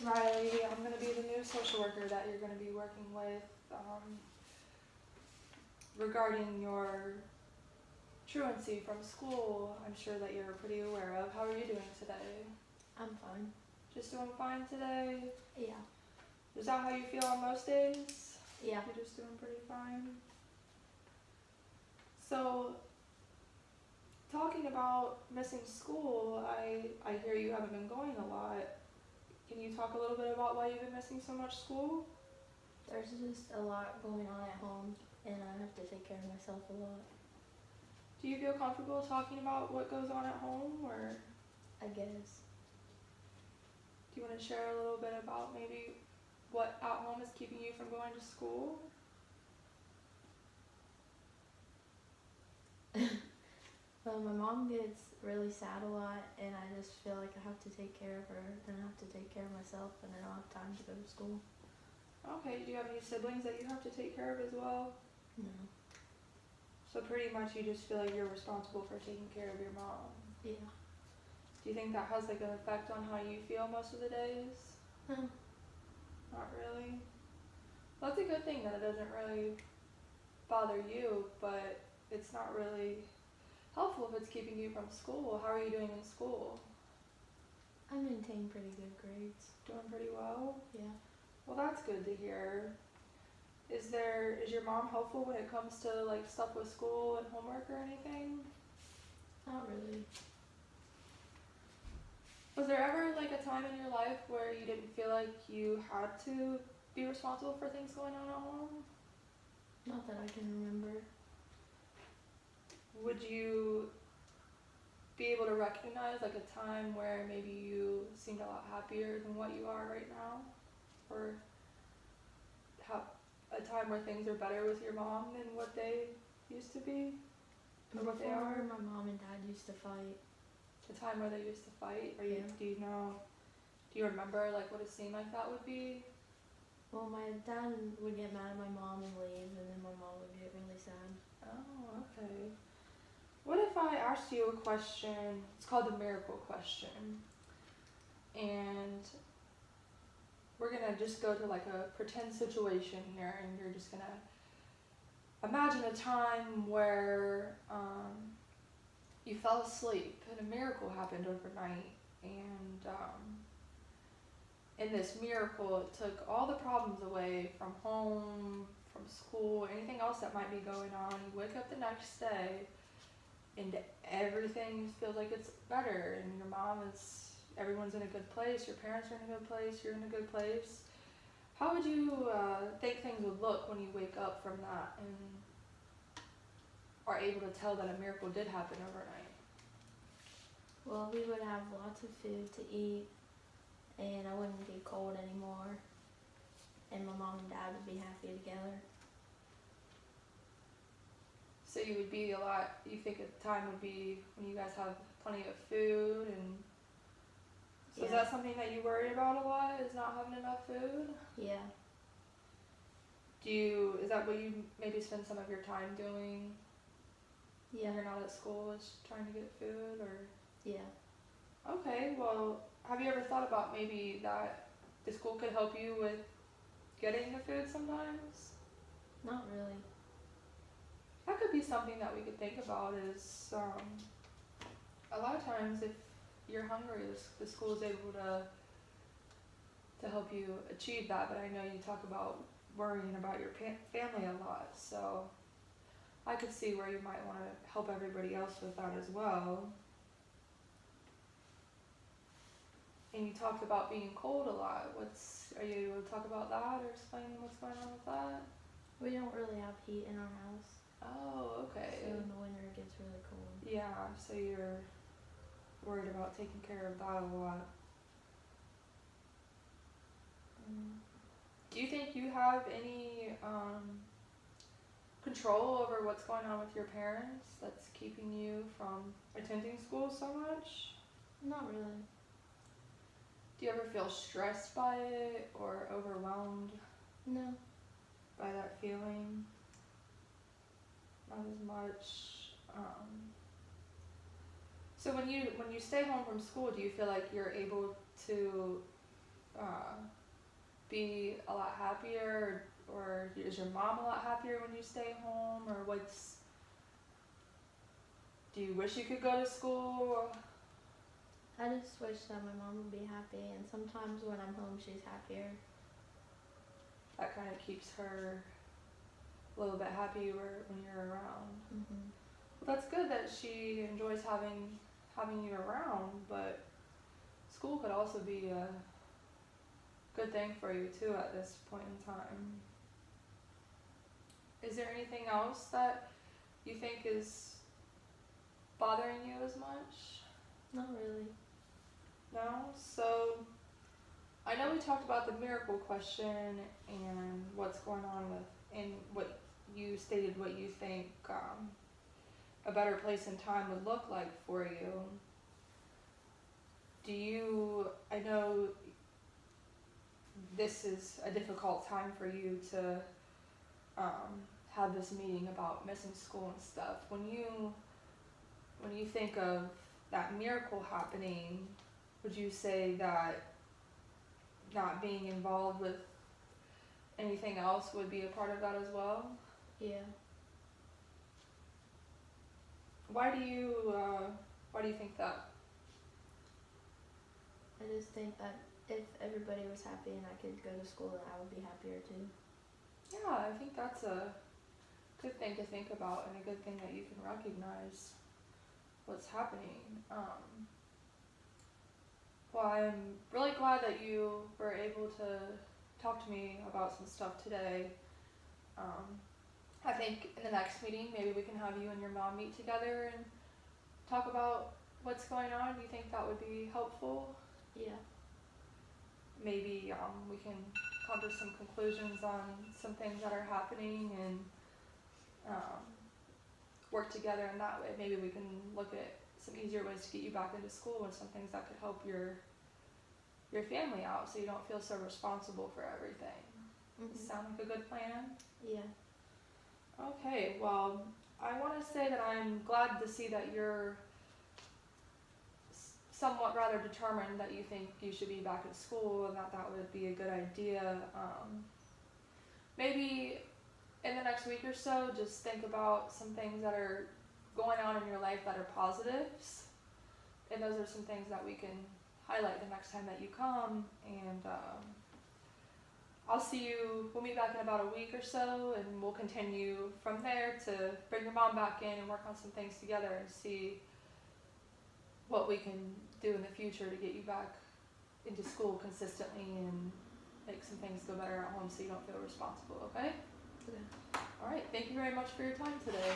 name's Riley. I'm going to be the new social worker that you're going to be working with regarding your truancy from school. I'm sure that you're pretty aware of. How are you doing today? I'm fine. Just doing fine today? Yeah. Is that how you feel on most days? Yeah. You're just doing pretty fine? So, talking about missing school, I hear you haven't been going a lot. Can you talk a little bit about why you've been missing so much school? There's just a lot going on at home, and I have to take care of myself a lot. Do you feel comfortable talking about what goes on at home, or I guess. do you want to share a little bit about maybe what at home is keeping you from going to school? Well, my mom gets really sad a lot, and I just feel like I have to take care of her, and I have to take care of myself, and I don't have time to go to school. Okay, do you have any siblings that you have to take care of as well? No. So pretty much you just feel like you're responsible for taking care of your mom. Yeah. Do you think that has like an effect on how you feel most of the days? No. Not really. Well, that's a good thing that it doesn't really bother you, but it's not really helpful if it's keeping you from school. How are you doing in school? I maintain pretty good grades. Doing pretty well? Yeah. Well, that's good to hear. Is your mom helpful when it comes to like stuff with school and homework or anything? Not really. Was there ever like a time in your life where you didn't feel like you had to be responsible for things going on at home? Not that I can remember. Would you be able to recognize like a time where maybe you seemed a lot happier than what you are right now? Or have a time where things are better with your mom than what they used to be? Or what they Before, are? my mom and dad used to fight. The time where they used to fight? Or Yeah. do you remember like what a scene like that would be? Well, my dad would get mad at my mom and leave, and then my mom would get really sad. Oh, okay. What if I asked you a question? It's called the miracle question. And we're gonna just go to like a pretend situation here, and you're just gonna imagine a time where you fell asleep and a miracle happened overnight. And in this miracle, it took all the problems away from home, from school, anything else that might be going on. You wake up the next day and everything feels like it's better, and everyone's in a good place, your parents are in a good place, you're in a good place. How would you think things would look when you wake up from that and are able to tell that a miracle did happen overnight? Well, we would have lots of food to eat, and I wouldn't be cold anymore, and my mom and dad would be happy together. So you think a time would be when you guys have plenty of food, and so is Yeah. that something that you worry about a lot, is not having enough food? Yeah. Is that what you maybe spend some of your time doing Yeah. when you're not at school, is trying to get food, or? Yeah. Okay, well, have you ever thought about maybe that the school could help you with getting the food sometimes? Not really. That could be something that we could think about is a lot of times if you're hungry, the school is able to help you achieve that, but I know you talk about worrying about your family a lot, so I could see where you might want to help everybody else with that as well. And you talked about being cold a lot. Are you able to talk about that or explain what's going on with that? We don't really have heat in our house, Oh, okay. so in the winter it gets really cold. Yeah, so you're worried about taking care of that a lot. Do you think you have any control over what's going on with your parents that's keeping you from attending school so much? Not really. Do you ever feel stressed by it or overwhelmed No. by that feeling? Not as much. So when you stay home from school, do you feel like you're able to be a lot happier, or is your mom a lot happier when you stay home, or do you wish you could go to school? I just wish that my mom would be happy, and sometimes when I'm home, she's happier. That kind of keeps her a little bit happier when you're around. Mhm. Well, that's good that she enjoys having you around, but school could also be a good thing for you too at this point in time. Is there anything else that you think is bothering you as much? Not really. No? So, I know we talked about the miracle question and what's going on and what you stated what you think a better place and time would look like for you. I know this is a difficult time for you to have this meeting about missing school and stuff. When you think of that miracle happening, would you say that not being involved with anything else would be a part of that as well? Yeah. Why do you think that? I just think that if everybody was happy and I could go to school, then I would be happier too. Yeah, I think that's a good thing to think about, and a good thing that you can recognize what's happening. Well, I'm really glad that you were able to talk to me about some stuff today. I think in the next meeting, maybe we can have you and your mom meet together and talk about what's going on. Do you think that would be helpful? Yeah. Maybe we can come to some conclusions on some things that are happening and work together in that way. Maybe we can look at some easier ways to get you back into school and some things that could help your family out so you don't feel so responsible for everything. Does Mhm. sound like a good plan? Yeah. Okay, well, I want to say that I'm glad to see that you're somewhat rather determined that you think you should be back at school and that would be a good idea. Maybe in the next week or so, just think about some things that are going on in your life that are positives. And those are some things that we can highlight the next time that you come. And we'll meet back in about a week or so, and we'll continue from there to bring your mom back in and work on some things together and see what we can do in the future to get you back into school consistently and make some things go better at home so you don't feel responsible, okay? Okay. All right, thank you very much for your time today.